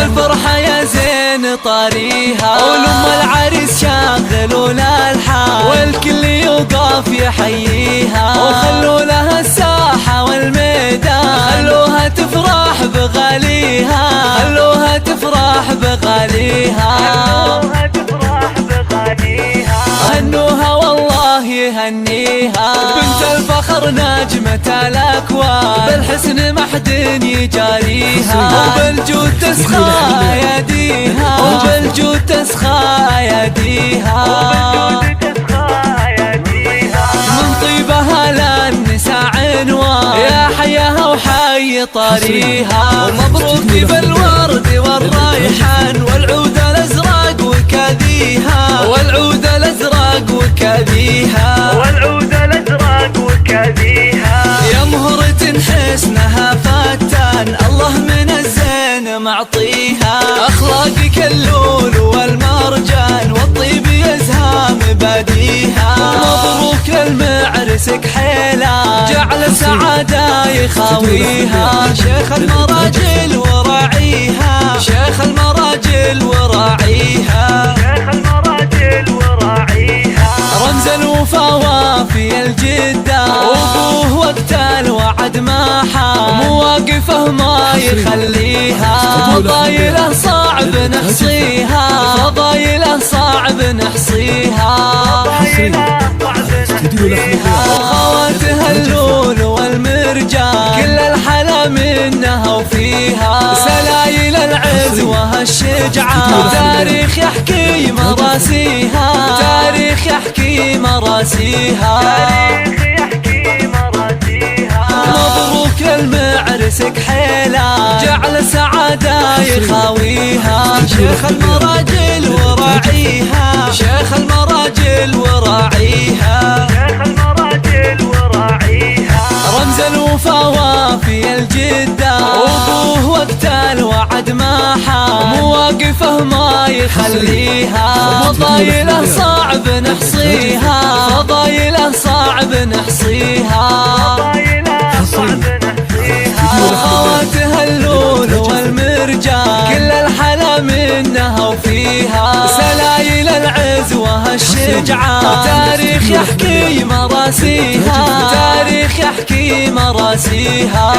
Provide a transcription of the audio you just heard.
الفرحة يا زين طاريها، ولم العريس شغلوا لها الحال، والكل يوقف يحييها، وخلوا لها الساحة والميدان، خلوها تفرح بغاليها، خلوها تفرح بغاليها، هنوها والله يهنيها، بنت الفخر نجمة الأكوان، بالحسن ما حد يجاريها، وبالجود تسخى أياديها، وبالجود تسخى أياديها، من طيبها للنساء عنوان، يا حياها وحي طاريها، ومبروك بالورد والريحان، والعود الأزرق وكاديها، والعود الأزرق وكاديها، والعود الأزرق وكاديها، يا مهرة حسنها فتان، الله من الزين معطيها، أخلاقك اللول والمرجان، والطيب يزهى مباديها، مبروك للمعرسك حيلان، جعل سعادة يخاويها، شيخ المراجل وراعيها، شيخ المراجل وراعيها، شيخ المراجل وراعيها، رمز الوفا وافي الجدة، وابوه وقت الوعد ما حام، مواقفه ما يخليها، فضايله صعب نحصيها، فضايله صعب نحصيها، وخواتها اللول والمرجان، كل الحلا منها وفيها، سلايل العز وهالشجعان، تاريخ يحكي مراسيها، تاريخ يحكي مراسيها، مبروك للمعرسك حيلان، جعل سعادة يخاويها، شيخ المراجل وراعيها، شيخ المراجل وراعيها، شيخ المراجل وراعيها، رمز الوفا وافي الجدة، وابوه وقت الوعد ما حام، مواقفه ما يخليها، فضايله صعب نحصيها، فضايله صعب نحصيها، وخواتها اللول والمرجان، كل الحلا منها وفيها، سلايل العز وهالشجعان، تاريخ يحكي مراسيها، تاريخ يحكي مراسيها.